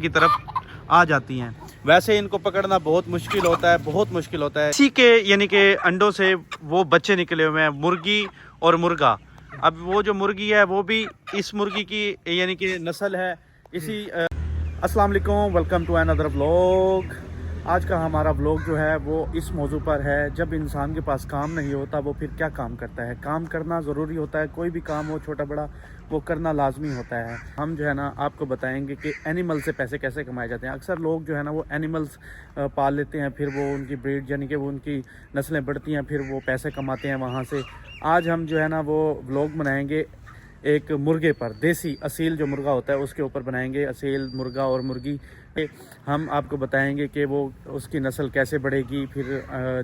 की तरफ आ जाती हैं। वैसे इनको पकड़ना बहुत मुश्किल होता है, बहुत मुश्किल होता है। इसी के यानी कि अंडों से वो बच्चे निकले हुए हैं, मुर्गी और मुर्गा। अब वो जो मुर्गी है वो भी इस मुर्गी की यानी कि नस्ल है इसी। अस्सलाम वालेकुम, वेलकम टू अनदर व्लॉग। आज का हमारा व्लॉग जो है वो इस मौजू पर है, जब इंसान के पास काम नहीं होता वो फिर क्या काम करता है। काम करना ज़रूरी होता है, कोई भी काम हो छोटा बड़ा वो करना लाजमी होता है। हम जो है ना आपको बताएंगे कि एनिमल से पैसे कैसे कमाए जाते हैं। अक्सर लोग जो है ना वो एनिमल्स पाल लेते हैं, फिर वो उनकी ब्रीड यानी कि वो उनकी नस्लें बढ़ती हैं, फिर वो पैसे कमाते हैं वहाँ से। आज हम जो है ना वो व्लॉग बनाएंगे एक मुर्गे पर, देसी असील जो मुर्गा होता है उसके ऊपर बनाएंगे। असील मुर्गा और मुर्गी हम आपको बताएंगे कि वो उसकी नस्ल कैसे बढ़ेगी। फिर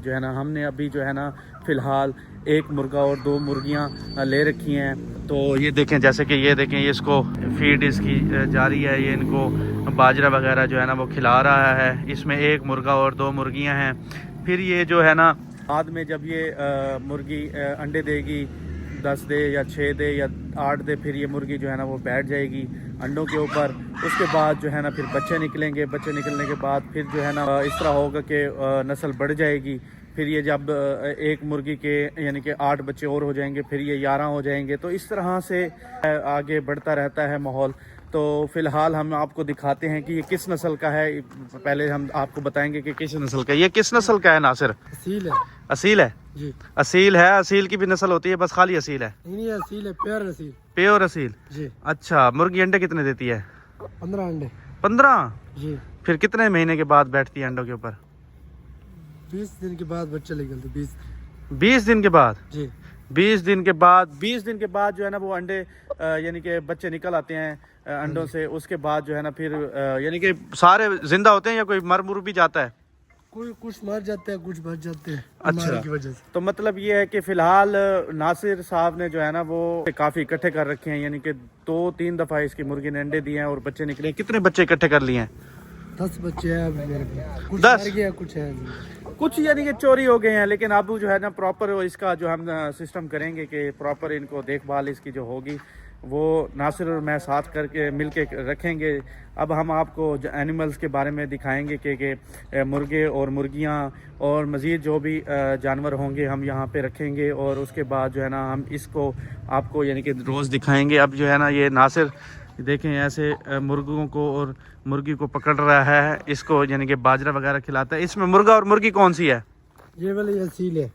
जो है ना हमने अभी जो है ना फ़िलहाल एक मुर्गा और दो मुर्गियां ले रखी हैं। तो ये देखें, जैसे कि ये देखें, ये इसको फीड इसकी जारी है, ये इनको बाजरा वगैरह जो है ना वो खिला रहा है। इसमें एक मुर्गा और दो मुर्गियां हैं। फिर ये जो है ना बाद में जब ये मुर्गी अंडे देगी, 10 दे या 6 दे या 8 दे, फिर ये मुर्गी जो है ना वो बैठ जाएगी अंडों के ऊपर। उसके बाद जो है ना फिर बच्चे निकलेंगे। बच्चे निकलने के बाद फिर जो है ना इस तरह होगा कि नस्ल बढ़ जाएगी। फिर ये जब एक मुर्गी के यानी कि 8 बच्चे और हो जाएंगे, फिर ये 11 हो जाएंगे। तो इस तरह से आगे बढ़ता रहता है माहौल। तो फ़िलहाल हम आपको दिखाते हैं कि ये किस नस्ल का है। पहले हम आपको बताएंगे कि किस नस्ल का। ये किस नस्ल का है नासिर? असील है। असील है जी। असील है। असील की भी नस्ल होती है, बस खाली असील है? नहीं, असील है, प्योर असील। प्योर असील जी। अच्छा, मुर्गी अंडे कितने देती है? 15 अंडे। 15? जी। फिर कितने महीने के बाद बैठती है अंडों के ऊपर? 20 दिन के बाद बच्चे निकलते। 20 दिन के बाद? जी। 20 दिन के बाद जो है ना वो अंडे यानी कि बच्चे निकल आते हैं अंडों से। उसके बाद जो है ना फिर यानी कि सारे जिंदा होते हैं या कोई मर मुर भी जाता है? कोई कुछ मर जाते हैं, कुछ बच जाते हैं अच्छा, बीमारी की वजह से। तो मतलब ये है कि फ़िलहाल नासिर साहब ने जो है ना वो काफ़ी इकट्ठे कर रखे हैं, यानी कि 2-3 दफ़ा इसकी मुर्गी ने अंडे दिए हैं और बच्चे निकले हैं। कितने बच्चे इकट्ठे कर लिए हैं? 10 बच्चे हैं अभी मेरे पास। कुछ 10? मर गया, कुछ है। कुछ यानी कि चोरी हो गए हैं, लेकिन अब जो है ना प्रॉपर इसका जो हम सिस्टम करेंगे कि प्रॉपर इनको देखभाल इसकी जो होगी वो नासिर और मैं साथ करके मिल के रखेंगे। अब हम आपको एनिमल्स के बारे में दिखाएंगे कि मुर्गे और मुर्गियां और मज़ीद जो भी जानवर होंगे हम यहाँ पे रखेंगे। और उसके बाद जो है ना हम इसको आपको यानी कि रोज़ दिखाएंगे। अब जो है ना ये नासिर देखें ऐसे मुर्गों को और मुर्गी को पकड़ रहा है, इसको यानी कि बाजरा वगैरह खिलाता है। इसमें मुर्गा और मुर्गी कौन सी है? ये वाली असील है।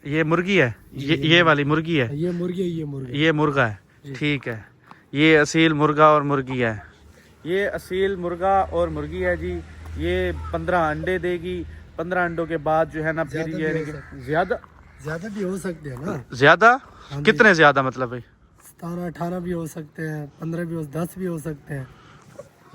ये मुर्गी है, ये वाली मुर्गी है। ये मुर्गी है, ये मुर्गी। ये मुर्गा है, ठीक है। ये असील मुर्गा और मुर्गी है। ये असील मुर्गा और मुर्गी है जी। ये 15 अंडे देगी। 15 अंडों के बाद जो है ना फिर ये ज्यादा भी हो सकते हैं ना। ज्यादा? कितने ज्यादा मतलब भाई? 17-18 भी हो सकते हैं, 15 भी 10 भी हो सकते हैं।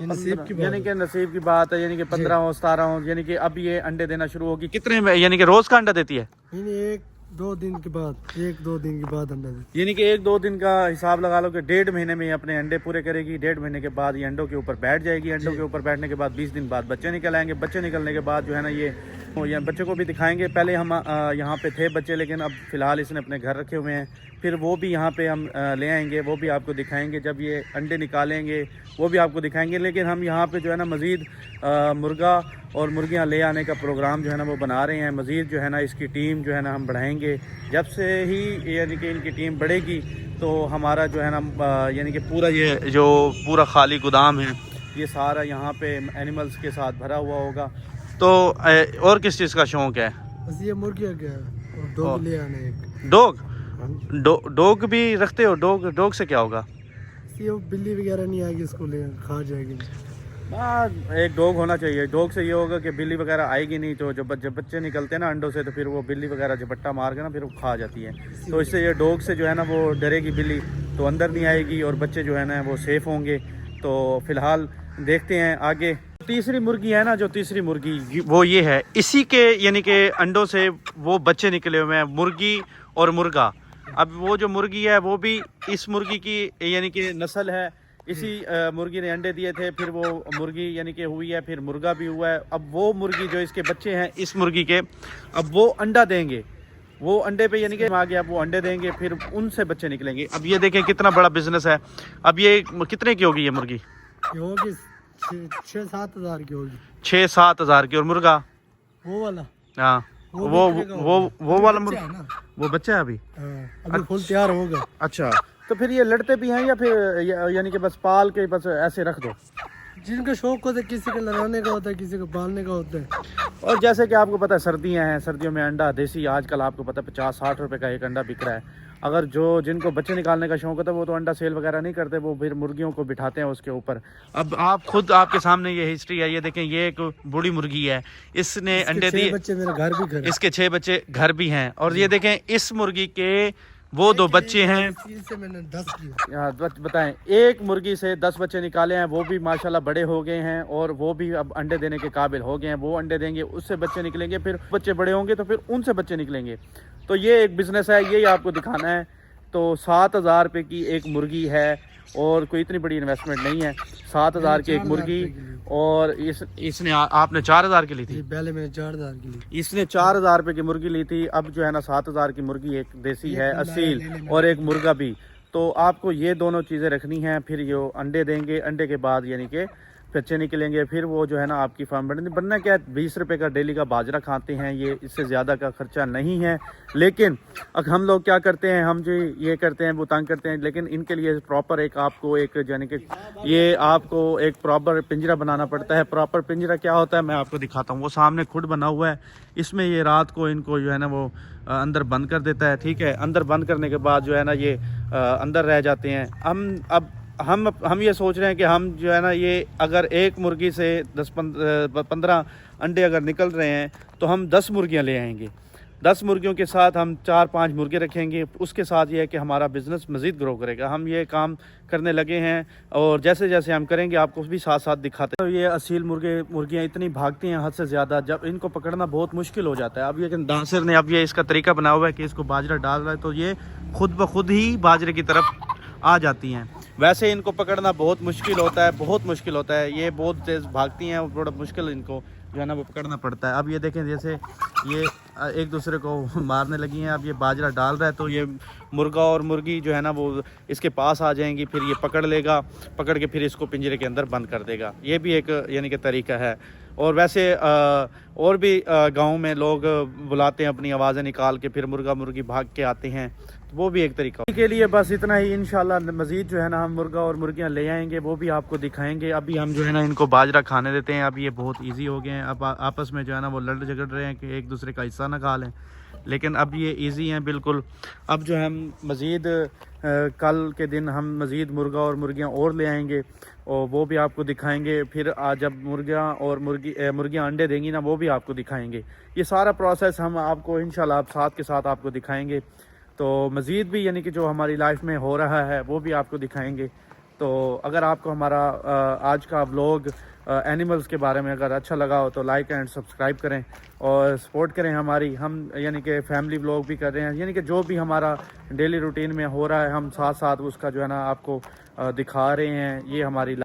नसीब की यानी कि नसीब की बात है। यानी कि 15 हो, 17 हो, यानी कि अब ये अंडे देना शुरू होगी। कितने में यानी कि रोज का अंडा देती है? नहीं, 1-2 दिन के बाद, 1-2 दिन के बाद अंडा देती है। यानी कि 1-2 दिन का हिसाब लगा लो कि 1.5 महीने में ये अपने अंडे पूरे करेगी। 1.5 महीने के बाद ये अंडों के ऊपर बैठ जाएगी। अंडों के ऊपर बैठने के बाद 20 दिन बाद बच्चे निकल आएंगे। बच्चे निकलने के बाद जो है ना ये बच्चे को भी दिखाएंगे। पहले हम यहाँ पे थे बच्चे, लेकिन अब फ़िलहाल इसने अपने घर रखे हुए हैं। फिर वो भी यहाँ पे हम ले आएंगे, वो भी आपको दिखाएंगे। जब ये अंडे निकालेंगे वो भी आपको दिखाएंगे। लेकिन हम यहाँ पे जो है ना मज़ीद मुर्गा और मुर्गियाँ ले आने का प्रोग्राम जो है ना वो बना रहे हैं। मज़ीद जो है ना इसकी टीम जो है ना हम बढ़ाएंगे। जब से ही यानी कि इनकी टीम बढ़ेगी तो हमारा जो है ना यानी कि पूरा ये जो पूरा खाली गोदाम है ये सारा यहाँ पे एनिमल्स के साथ भरा हुआ होगा। तो और किस चीज़ का शौक़ है? बस ये मुर्गी आ गया और डॉग ले आने एक। डॉग भी रखते हो? डॉग से क्या होगा? ये बिल्ली वगैरह नहीं आएगी, इसको ले खा जाएगी। एक डॉग होना चाहिए। डॉग से ये होगा कि बिल्ली वगैरह आएगी नहीं। तो जब बच्चे निकलते हैं ना अंडों से तो फिर वो बिल्ली वगैरह झपट्टा मार के ना फिर वो खा जाती है। तो इससे ये डॉग से जो है ना वो डरेगी बिल्ली, तो अंदर नहीं आएगी और बच्चे जो है ना वो सेफ़ होंगे। तो फ़िलहाल देखते हैं आगे। तीसरी मुर्गी है ना, जो तीसरी मुर्गी वो ये है। इसी के यानी कि अंडों से वो बच्चे निकले हुए हैं, मुर्गी और मुर्गा। अब वो जो मुर्गी है वो भी इस मुर्गी की यानी कि नस्ल है। इसी मुर्गी ने अंडे दिए थे, फिर वो मुर्गी यानी कि हुई है, फिर मुर्गा भी हुआ है। अब वो मुर्गी जो इसके बच्चे हैं इस मुर्गी के, अब वो अंडा देंगे। वो अंडे पे यानी कि आ गया, वो अंडे देंगे, फिर उनसे बच्चे निकलेंगे। अब ये देखें कितना बड़ा बिजनेस है। अब ये कितने की होगी ये मुर्गी? ये होगी छः सात हज़ार की होगी। 6-7 हज़ार की। और मुर्गा? वो वाला हाँ वो वाला मुर्गा ना, वो बच्चा है अभी? अभी फुल तैयार होगा। अच्छा, तो फिर ये लड़ते भी हैं या फिर यानी कि बस पाल के बस ऐसे रख दो? जिनका शौक होता है, किसी का लड़ाने का होता है, किसी को पालने का होता है। और जैसे कि आपको पता है सर्दियां हैं, सर्दियों में अंडा देसी आजकल आपको पता है 50-60 रुपए का एक अंडा बिक रहा है। अगर जिनको बच्चे निकालने का शौक होता है वो तो अंडा सेल वगैरह नहीं करते, वो फिर मुर्गियों को बिठाते हैं उसके ऊपर। अब आप खुद आपके सामने ये हिस्ट्री है, ये देखें, ये एक बूढ़ी मुर्गी है, इसने अंडे दिए, बच्चे मेरे घर भी घर इसके 6 बच्चे घर भी हैं। और ये देखें इस मुर्गी के वो 2 बच्चे हैं। से मैंने 10 किए। बताएं, एक मुर्गी से 10 बच्चे निकाले हैं, वो भी माशाल्लाह बड़े हो गए हैं और वो भी अब अंडे देने के काबिल हो गए हैं। वो अंडे देंगे, उससे बच्चे निकलेंगे, फिर बच्चे बड़े होंगे तो फिर उनसे बच्चे निकलेंगे। तो ये एक बिजनेस है, यही आपको दिखाना है। तो 7,000 रुपये की एक मुर्गी है और कोई इतनी बड़ी इन्वेस्टमेंट नहीं है। 7,000 की एक मुर्गी, और इसने आपने 4,000 की ली थी? पहले मैंने 4,000 की ली। इसने 4,000 रुपये की मुर्गी ली थी। अब जो है ना 7,000 की मुर्गी, एक देसी है असील और एक मुर्गा भी। तो आपको ये दोनों चीज़ें रखनी हैं। फिर ये अंडे देंगे, अंडे के बाद यानी कि बच्चे निकलेंगे, फिर वो जो है ना आपकी फार्म बनना क्या है, 20 रुपये का डेली का बाजरा खाते हैं, ये इससे ज़्यादा का खर्चा नहीं है। लेकिन अब हम लोग क्या करते हैं, हम जो ये करते हैं वो तंग करते हैं। लेकिन इनके लिए प्रॉपर एक आपको एक यानी कि ये आपको एक प्रॉपर पिंजरा बनाना पड़ता है। प्रॉपर पिंजरा क्या होता है मैं आपको दिखाता हूँ। वो सामने खुद बना हुआ है, इसमें ये रात को इनको जो है ना वो अंदर बंद कर देता है। ठीक है, अंदर बंद करने के बाद जो है ना ये अंदर रह जाते हैं। हम ये सोच रहे हैं कि हम जो है ना ये अगर एक मुर्गी से 10-15 अंडे अगर निकल रहे हैं तो हम 10 मुर्गियां ले आएंगे। 10 मुर्गियों के साथ हम 4-5 मुर्गे रखेंगे। उसके साथ ये है कि हमारा बिज़नेस मज़ीद ग्रो करेगा। हम ये काम करने लगे हैं और जैसे जैसे हम करेंगे आपको भी साथ साथ दिखाते हैं। तो ये असील मुर्गियाँ इतनी भागती हैं हद से ज़्यादा, जब इनको पकड़ना बहुत मुश्किल हो जाता है। अब ये दासिर ने अब ये इसका तरीका बना हुआ है कि इसको बाजरा डाल रहा है तो ये खुद ब खुद ही बाजरे की तरफ आ जाती हैं। वैसे इनको पकड़ना बहुत मुश्किल होता है, बहुत मुश्किल होता है। ये बहुत तेज़ भागती हैं और बड़ा मुश्किल इनको जो है ना वो पकड़ना पड़ता है। अब ये देखें जैसे ये एक दूसरे को मारने लगी हैं। अब ये बाजरा डाल रहा है तो ये मुर्गा और मुर्गी जो है ना वो इसके पास आ जाएंगी, फिर ये पकड़ लेगा, पकड़ के फिर इसको पिंजरे के अंदर बंद कर देगा। ये भी एक यानी कि तरीका है। और वैसे और भी गाँव में लोग बुलाते हैं अपनी आवाज़ें निकाल के, फिर मुर्गा मुर्गी भाग के आते हैं, तो वो भी एक तरीका के लिए। बस इतना ही, इंशाल्लाह मज़ीद जो है ना हम मुर्गा और मुर्गियाँ ले आएंगे, वो भी आपको दिखाएंगे। अभी हम जो है ना इनको बाजरा खाने देते हैं। अब ये बहुत ईजी हो गए हैं, अब आपस में जो है ना वो लड़ झगड़ रहे हैं कि एक दूसरे का हिस्सा ना खा लें, लेकिन अब ये ईजी हैं बिल्कुल। अब जो हम मज़ीद कल के दिन हम मज़ीद मुर्गा और मुर्गियाँ और ले आएंगे और वो भी आपको दिखाएंगे। फिर आज जब मुर्गियाँ अंडे देंगी ना वो भी आपको दिखाएंगे। ये सारा प्रोसेस हम आपको इंशाल्लाह आप साथ के साथ आपको दिखाएंगे। तो मज़ीद भी यानी कि जो हमारी लाइफ में हो रहा है वो भी आपको दिखाएंगे। तो अगर आपको हमारा आज का व्लॉग एनिमल्स के बारे में अगर अच्छा लगा हो तो लाइक एंड सब्सक्राइब करें और सपोर्ट करें हमारी। हम यानी कि फैमिली व्लॉग भी कर रहे हैं, यानी कि जो भी हमारा डेली रूटीन में हो रहा है हम साथ साथ उसका जो है ना आपको दिखा रहे हैं। ये हमारी